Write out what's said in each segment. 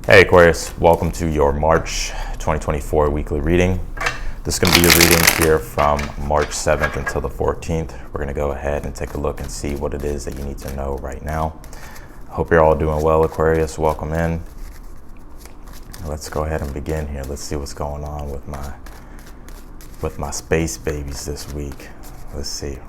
Hey Aquarius, welcome to your March 2024 weekly reading. This is going to be your reading here from March 7th until the 14th. We're going to go ahead and take a look and see what it is that you need to know right now. Hope you're all doing well, Aquarius. Welcome in. Let's go ahead and begin here. Let's see what's going on with my space babies this week. Let's see.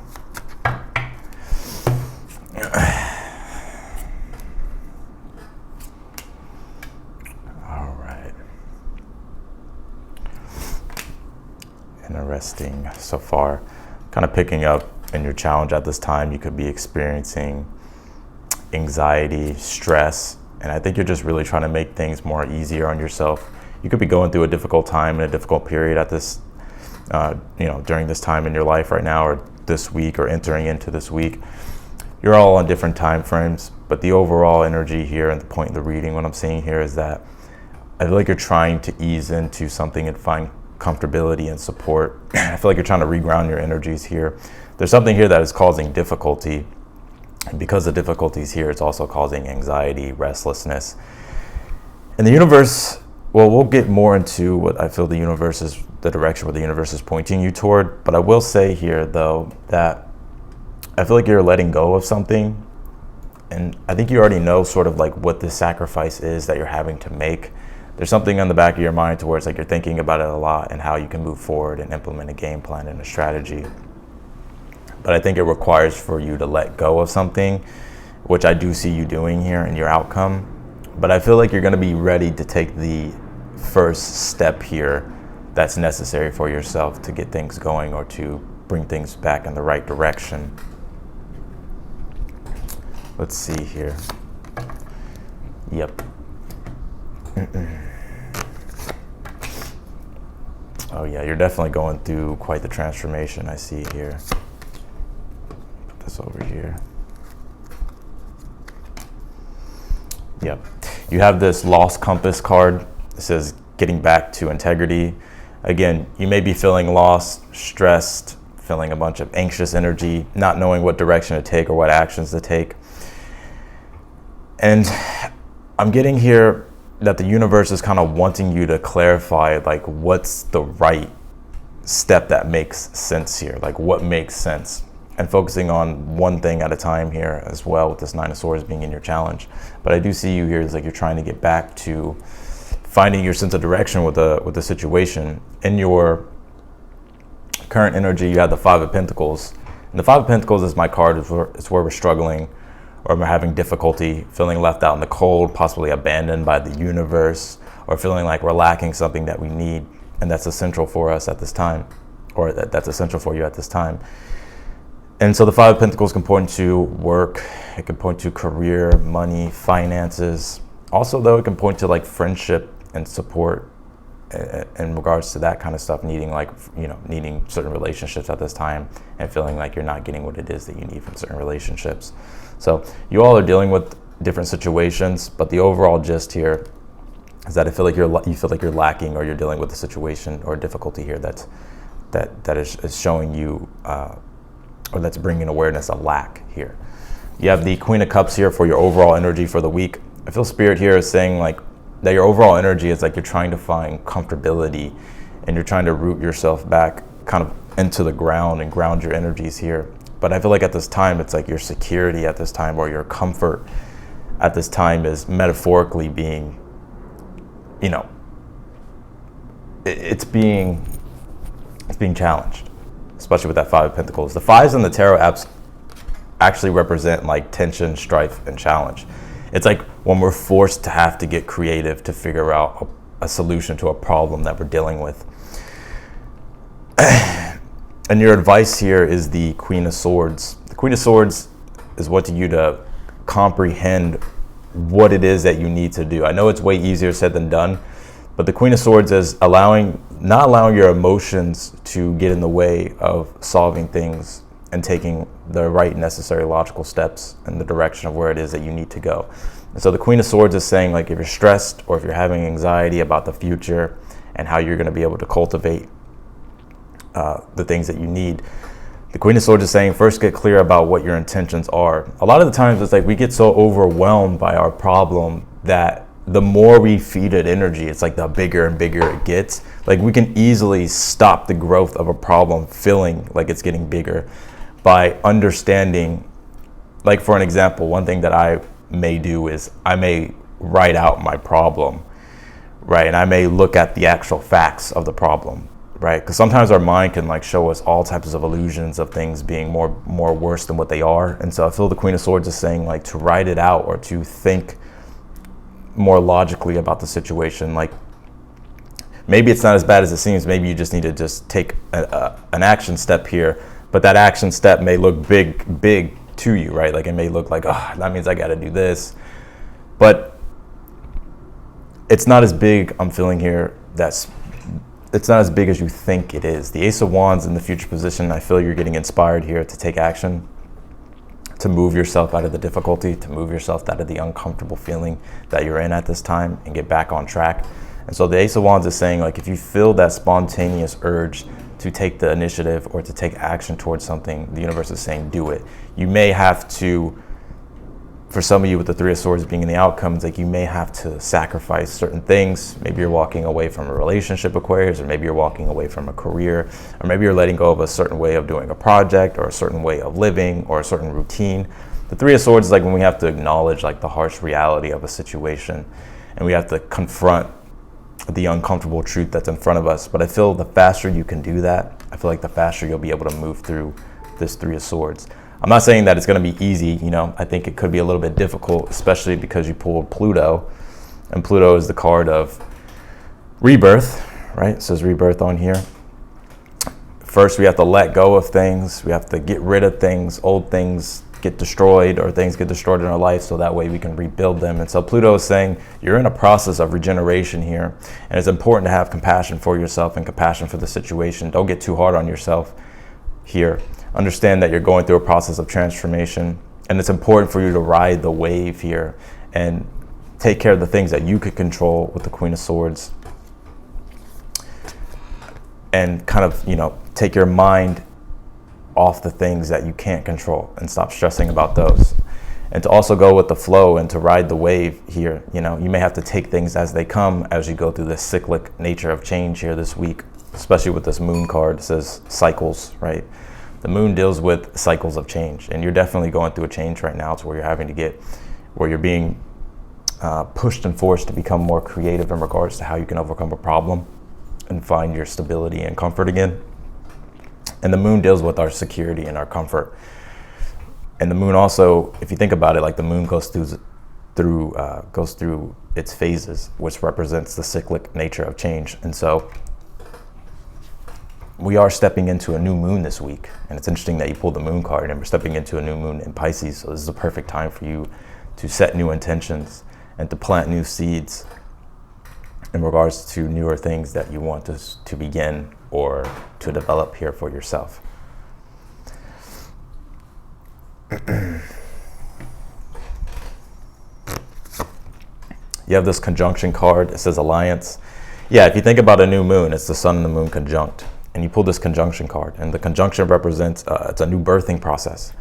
Interesting so far. Kind of picking up in your challenge at this time, you could be experiencing anxiety, stress, and I think you're just really trying to make things more easier on yourself. You could be going through a difficult time and a difficult period at this, during this time in your life right now, or this week, or entering into this week. You're all on different time frames, but the overall energy here and the point of the reading, what I'm seeing here is that I feel like you're trying to ease into something and find comfortability and support. I feel like you're trying to reground your energies here. There's something here that is causing difficulty, and because of difficulties here, it's also causing anxiety, restlessness. And the universe, well, we'll get more into what I feel the universe is, the direction where the universe is pointing you toward, but I will say here though that I feel like you're letting go of something, and I think you already know sort of like what the sacrifice is that you're having to make. There's something on the back of your mind towards like you're thinking about it a lot and how you can move forward and implement a game plan and a strategy. But I think it requires for you to let go of something, which I do see you doing here in your outcome. But I feel like you're going to be ready to take the first step here that's necessary for yourself to get things going or to bring things back in the right direction. Let's see here. Yep. Oh yeah, you're definitely going through quite the transformation I see here. Put this over here. Yep. You have this lost compass card. It says getting back to integrity. Again, you may be feeling lost, stressed, feeling a bunch of anxious energy, not knowing what direction to take or what actions to take. And I'm getting here that the universe is kind of wanting you to clarify like what's the right step that makes sense here, like what makes sense, and focusing on one thing at a time here as well, with this Nine of Swords being in your challenge. But I do see you here as like you're trying to get back to finding your sense of direction with the situation. In your current energy, you have the Five of Pentacles, and the Five of Pentacles is my card. It's where we're struggling, or we're having difficulty, feeling left out in the cold, possibly abandoned by the universe, or feeling like we're lacking something that we need, and that's essential for us at this time, or that's essential for you at this time. And so the Five of Pentacles can point to work, it can point to career, money, finances. Also though, it can point to like friendship and support in regards to that kind of stuff, needing needing certain relationships at this time and feeling like you're not getting what it is that you need from certain relationships. So you all are dealing with different situations, but the overall gist here is that I feel like you feel like you're lacking, or you're dealing with a situation or difficulty here that is showing you, or that's bringing awareness of lack here. You have the Queen of Cups here for your overall energy for the week. I feel Spirit here is saying like that your overall energy is like you're trying to find comfortability, and you're trying to root yourself back kind of into the ground and ground your energies here. But I feel like at this time, it's like your security at this time, or your comfort at this time, is metaphorically being, it's being challenged, especially with that Five of Pentacles. The fives in the tarot apps actually represent like tension, strife, and challenge. It's like when we're forced to have to get creative to figure out a solution to a problem that we're dealing with. And your advice here is the Queen of Swords. The Queen of Swords is wanting you to comprehend what it is that you need to do. I know it's way easier said than done, but the Queen of Swords is not allowing your emotions to get in the way of solving things and taking the right necessary logical steps in the direction of where it is that you need to go. And so the Queen of Swords is saying like if you're stressed, or if you're having anxiety about the future and how you're going to be able to cultivate the things that you need, the Queen of Swords is saying first get clear about what your intentions are. A lot of the times it's like we get so overwhelmed by our problem that the more we feed it energy, it's like the bigger and bigger it gets. Like we can easily stop the growth of a problem feeling like it's getting bigger by understanding, like for an example, one thing that I may do is I may write out my problem, right? And I may look at the actual facts of the problem, right? Because sometimes our mind can like show us all types of illusions of things being more worse than what they are. And so I feel the Queen of Swords is saying like to write it out or to think more logically about the situation. Like maybe it's not as bad as it seems. Maybe you just need to just take an action step here, but that action step may look big to you, right? Like it may look like, oh, that means I got to do this, but it's not as big. I'm feeling here it's not as big as you think it is. The Ace of Wands in the future position, I feel you're getting inspired here to take action, to move yourself out of the difficulty, to move yourself out of the uncomfortable feeling that you're in at this time and get back on track. And so the Ace of Wands is saying like if you feel that spontaneous urge to take the initiative or to take action towards something, the universe is saying do it. You may have to, for some of you with the Three of Swords being in the outcomes, like you may have to sacrifice certain things. Maybe you're walking away from a relationship, Aquarius, or maybe you're walking away from a career, or maybe you're letting go of a certain way of doing a project or a certain way of living or a certain routine. The Three of Swords is like when we have to acknowledge like the harsh reality of a situation and we have to confront the uncomfortable truth that's in front of us. But I feel the faster you can do that, I feel like the faster you'll be able to move through this Three of Swords. I'm not saying that it's going to be easy, you know. I think it could be a little bit difficult, especially because you pulled Pluto, and Pluto is the card of rebirth, right? It says rebirth on here. First, we have to let go of things. We have to get rid of things. Old things get destroyed, or things get destroyed in our life, so that way we can rebuild them. And so Pluto is saying you're in a process of regeneration here, and it's important to have compassion for yourself and compassion for the situation. Don't get too hard on yourself here. Understand that you're going through a process of transformation, and it's important for you to ride the wave here and take care of the things that you could control with the Queen of Swords, and kind of, you know, take your mind off the things that you can't control and stop stressing about those, and to also go with the flow and to ride the wave here. You know, you may have to take things as they come as you go through this cyclic nature of change here this week, especially with this moon card. It says cycles, right? The moon deals with cycles of change, and you're definitely going through a change right now to where you're having to where you're being pushed and forced to become more creative in regards to how you can overcome a problem and find your stability and comfort again. And the moon deals with our security and our comfort. And the moon also, if you think about it, like the moon goes through its phases, which represents the cyclic nature of change. And so we are stepping into a new moon this week, and it's interesting that you pulled the moon card, and we're stepping into a new moon in Pisces. So this is a perfect time for you to set new intentions and to plant new seeds in regards to newer things that you want to begin or to develop here for yourself. You have this conjunction card. It says alliance. Yeah, if you think about a new moon, it's the sun and the moon conjunct. And you pull this conjunction card, and the conjunction represents it's a new birthing process,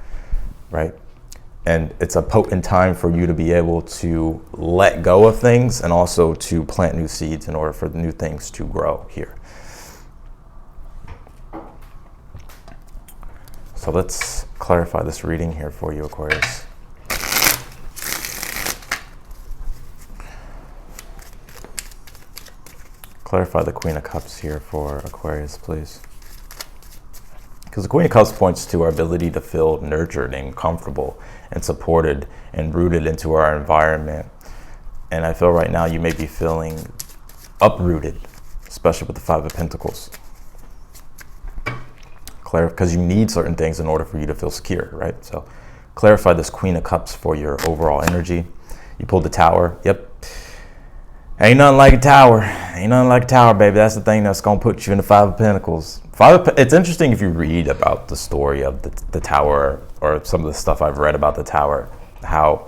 right? And it's a potent time for you to be able to let go of things and also to plant new seeds in order for the new things to grow here. So let's clarify this reading here for you, Aquarius. Clarify the Queen of Cups here for Aquarius, please. Because the Queen of Cups points to our ability to feel nurtured and comfortable and supported and rooted into our environment. And I feel right now you may be feeling uprooted, especially with the Five of Pentacles. Because you need certain things in order for you to feel secure, right? So clarify this Queen of Cups for your overall energy. You pulled the Tower. Yep. Ain't nothing like a tower. Ain't nothing like a tower, baby. That's the thing that's going to put you in the Five of Pentacles. It's interesting if you read about the story of the Tower, or some of the stuff I've read about the Tower, how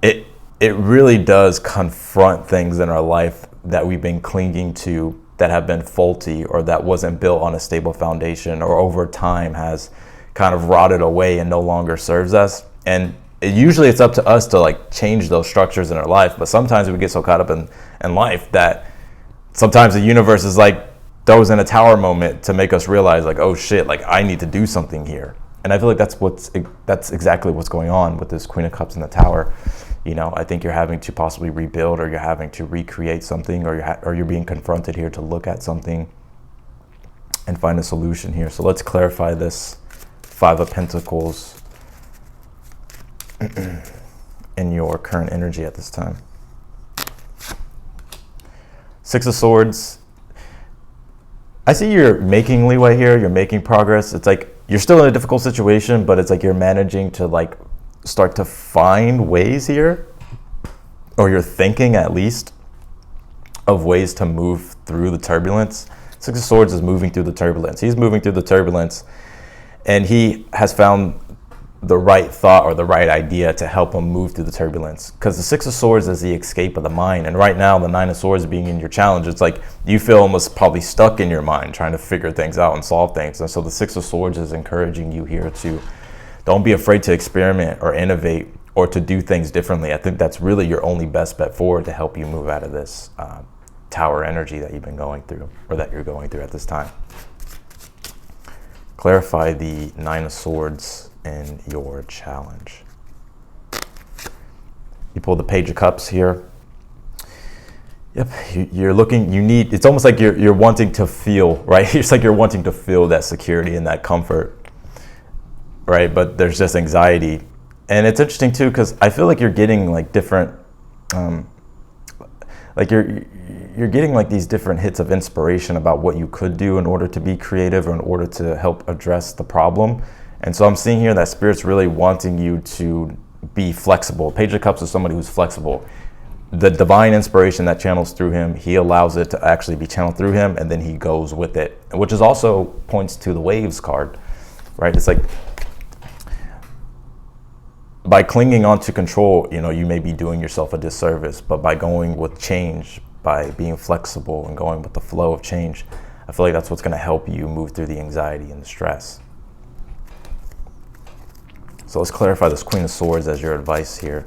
it really does confront things in our life that we've been clinging to that have been faulty, or that wasn't built on a stable foundation, or over time has kind of rotted away and no longer serves us. And usually it's up to us to like change those structures in our life, but sometimes we get so caught up in life that sometimes the universe is like throws in a tower moment to make us realize like, oh shit, like I need to do something here. And I feel like that's exactly what's going on with this Queen of Cups in the Tower. You know, I think you're having to possibly rebuild, or you're having to recreate something, or you're being confronted here to look at something and find a solution here. So let's clarify this Five of Pentacles in your current energy at this time. Six of Swords. I see you're making leeway here. You're making progress. It's like you're still in a difficult situation, but it's like you're managing to like start to find ways here, or you're thinking at least of ways to move through the turbulence. Six of Swords is moving through the turbulence. He's moving through the turbulence, and he has found the right thought or the right idea to help him move through the turbulence. Because the Six of Swords is the escape of the mind. And right now, the Nine of Swords being in your challenge, it's like you feel almost probably stuck in your mind trying to figure things out and solve things. And so the Six of Swords is encouraging you here to don't be afraid to experiment or innovate or to do things differently. I think that's really your only best bet forward to help you move out of this tower energy that you've been going through, or that you're going through at this time. Clarify the Nine of Swords in your challenge. You pull the Page of Cups here. Yep, you're looking, it's almost like you're wanting to feel, right? It's like you're wanting to feel that security and that comfort, right? But there's just anxiety. And it's interesting too, because I feel like you're getting like different, like you're getting like these different hits of inspiration about what you could do in order to be creative, or in order to help address the problem. And so I'm seeing here that Spirit's really wanting you to be flexible. Page of Cups is somebody who's flexible. The divine inspiration that channels through him, he allows it to actually be channeled through him, and then he goes with it, which is also points to the Waves card, right? It's like by clinging on to control, you know, you may be doing yourself a disservice, but by going with change, by being flexible and going with the flow of change, I feel like that's what's going to help you move through the anxiety and the stress. So let's clarify this Queen of Swords as your advice here.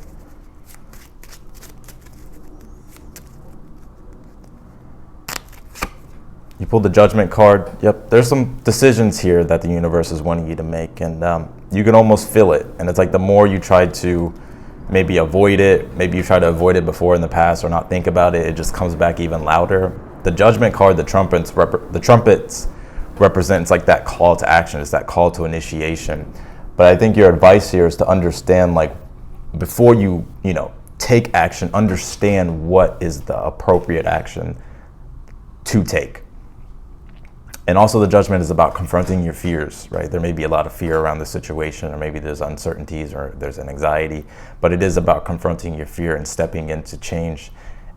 You pulled the Judgment card. Yep, there's some decisions here that the universe is wanting you to make, and you can almost feel it. And it's like the more you try to maybe avoid it, maybe you try to avoid it before in the past or not think about it, it just comes back even louder. The Judgment card, the trumpets represents like that call to action. It's that call to initiation. But I think your advice here is to understand, like, before you take action, understand what is the appropriate action to take. And also the Judgment is about confronting your fears, right? There may be a lot of fear around the situation, or maybe there's uncertainties, or there's an anxiety, but it is about confronting your fear and stepping into change.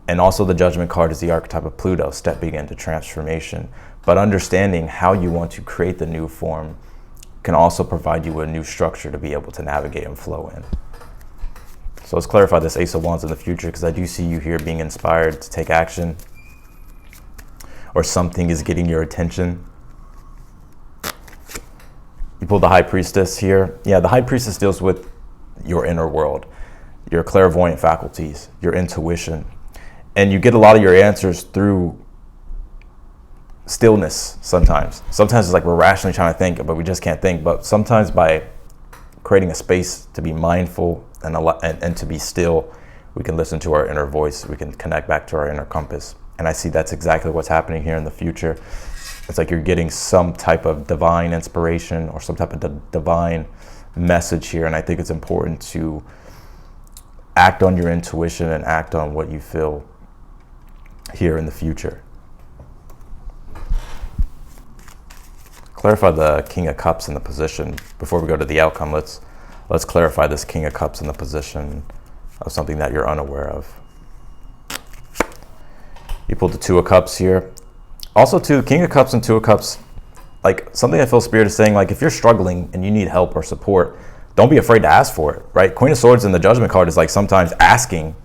And also the Judgment card is the archetype of Pluto, stepping into transformation. But understanding how you want to create the new form can also provide you with a new structure to be able to navigate and flow in. So let's clarify this Ace of Wands in the future, because I do see you here being inspired to take action, or something is getting your attention. You pulled the High Priestess here. Yeah, the High Priestess deals with your inner world, your clairvoyant faculties, your intuition. And you get a lot of your answers through stillness sometimes. Sometimes it's like we're rationally trying to think, but we just can't think. But sometimes by creating a space to be mindful and to be still, we can listen to our inner voice. We can connect back to our inner compass. And I see that's exactly what's happening here in the future. It's like you're getting some type of divine inspiration or some type of divine message here. And I think it's important to act on your intuition and act on what you feel here in the future. Clarify the King of Cups in the position. Before we go to the outcome, let's clarify this King of Cups in the position of something that you're unaware of. You pulled the Two of Cups here. Also too, King of Cups and Two of Cups, like something I feel Spirit is saying, like if you're struggling and you need help or support, don't be afraid to ask for it, right? Queen of Swords in the Judgment card is like sometimes asking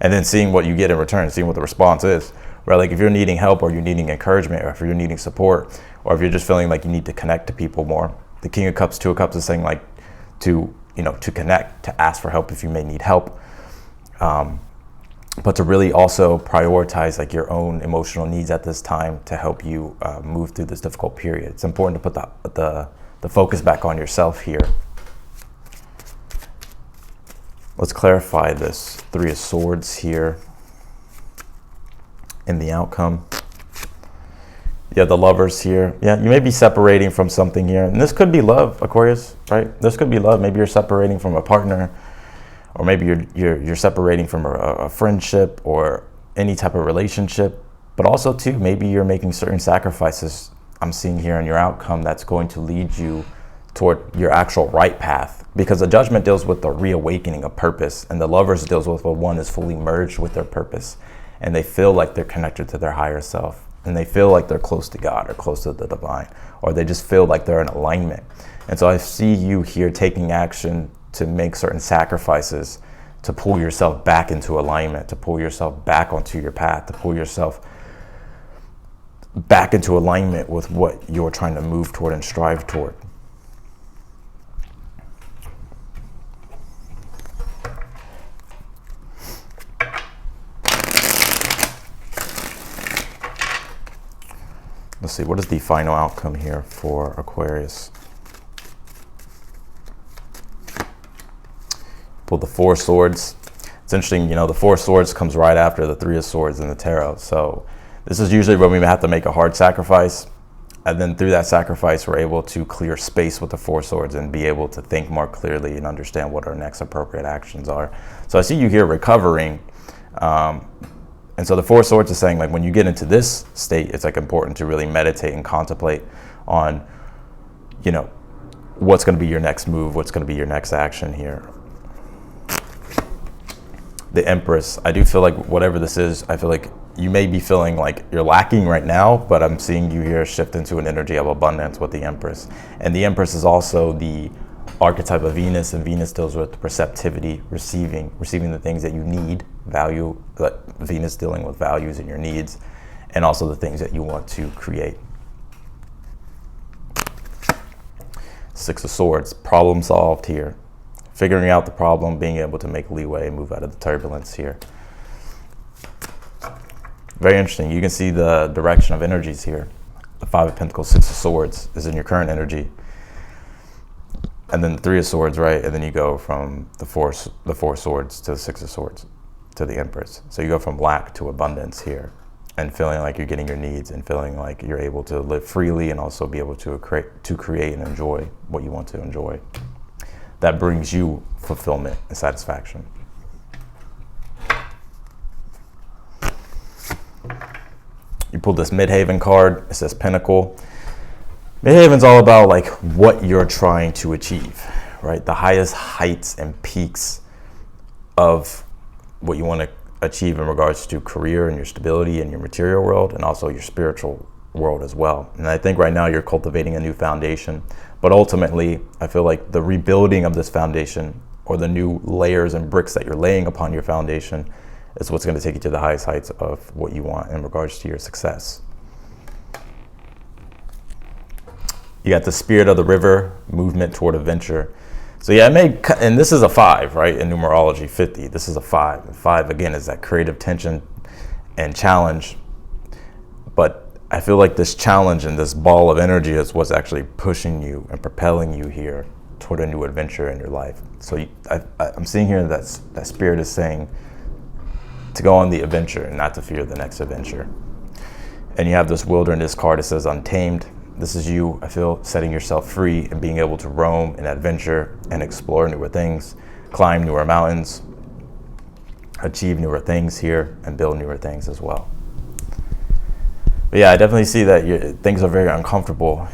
and then seeing what you get in return, seeing what the response is, right? Like if you're needing help, or you're needing encouragement, or if you're needing support, or if you're just feeling like you need to connect to people more, the King of Cups, Two of Cups is saying like to to connect, to ask for help if you may need help, but to really also prioritize like your own emotional needs at this time to help you move through this difficult period. It's important to put the focus back on yourself here. Let's clarify this Three of Swords here in the outcome. Yeah, the Lovers here. Yeah, you may be separating from something here. And this could be love, Aquarius, right? This could be love. Maybe you're separating from a partner, or maybe you're separating from a friendship or any type of relationship. But also, too, maybe you're making certain sacrifices I'm seeing here in your outcome that's going to lead you toward your actual right path. Because the Judgment deals with the reawakening of purpose, and the Lovers deals with when one is fully merged with their purpose, and they feel like they're connected to their higher self, and they feel like they're close to God or close to the divine, or they just feel like they're in alignment. And so I see you here taking action to make certain sacrifices to pull yourself back into alignment, to pull yourself back onto your path, to pull yourself back into alignment with what you're trying to move toward and strive toward. Let's see, what is the final outcome here for Aquarius? Pull the Four Swords. It's interesting, the Four Swords comes right after the Three of Swords in the tarot. So this is usually when we have to make a hard sacrifice. And then through that sacrifice, we're able to clear space with the Four Swords and be able to think more clearly and understand what our next appropriate actions are. So I see you here recovering. And so the Four Swords is saying, like, when you get into this state, it's like important to really meditate and contemplate on, what's going to be your next move, what's going to be your next action here. The Empress, I do feel like whatever this is, I feel like you may be feeling like you're lacking right now, but I'm seeing you here shift into an energy of abundance with the Empress. And the Empress is also the archetype of Venus, and Venus deals with receptivity, receiving the things that you need, value, like Venus dealing with values and your needs, and also the things that you want to create. Six of Swords, problem solved here. Figuring out the problem, being able to make leeway, move out of the turbulence here. Very interesting. You can see the direction of energies here. The Five of Pentacles, Six of Swords is in your current energy. And then the Three of Swords, right? And then you go from the four Swords to the Six of Swords to the Empress. So you go from lack to abundance here, and feeling like you're getting your needs, and feeling like you're able to live freely, and also be able to create and enjoy what you want to enjoy. That brings you fulfillment and satisfaction. You pull this Midhaven card. It says Pinnacle. Midhaven's all about like what you're trying to achieve, right? The highest heights and peaks of what you want to achieve in regards to career and your stability and your material world, and also your spiritual world as well. And I think right now you're cultivating a new foundation, but ultimately I feel like the rebuilding of this foundation, or the new layers and bricks that you're laying upon your foundation, is what's going to take you to the highest heights of what you want in regards to your success. You got the Spirit of the River, movement toward adventure. So yeah, and this is a 5, right? In numerology, 50. This is a 5. And 5 again is that creative tension and challenge. But I feel like this challenge and this ball of energy is what's actually pushing you and propelling you here toward a new adventure in your life. So I'm seeing here that Spirit is saying to go on the adventure and not to fear the next adventure. And you have this Wilderness card. It says Untamed. This is you, I feel, setting yourself free and being able to roam and adventure and explore newer things, climb newer mountains, achieve newer things here, and build newer things as well. But yeah, I definitely see that things are very uncomfortable,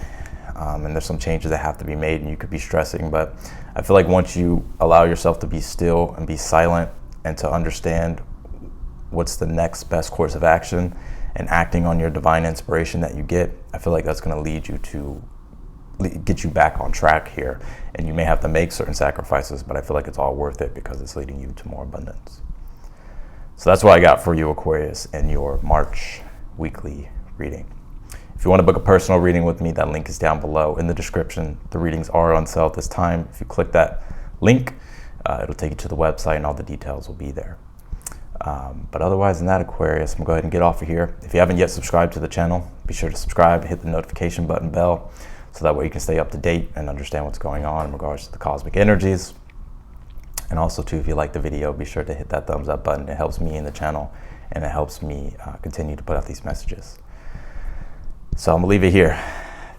and there's some changes that have to be made, and you could be stressing. But I feel like once you allow yourself to be still and be silent and to understand what's the next best course of action, and acting on your divine inspiration that you get, I feel like that's going to lead you to get you back on track here. And you may have to make certain sacrifices, but I feel like it's all worth it because it's leading you to more abundance. So that's what I got for you, Aquarius, in your March weekly reading. If you want to book a personal reading with me, that link is down below in the description. The readings are on sale at this time. If you click that link. It'll take you to the website and all the details will be there. But otherwise than that, Aquarius, I'm going to go ahead and get off of here. If you haven't yet subscribed to the channel, be sure to subscribe, hit the notification button bell, so that way you can stay up to date and understand what's going on in regards to the cosmic energies. And also too, if you like the video, be sure to hit that thumbs up button. It helps me in the channel and it helps me continue to put out these messages. So I'm gonna leave it here.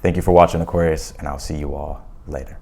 Thank you for watching, Aquarius, and I'll see you all later.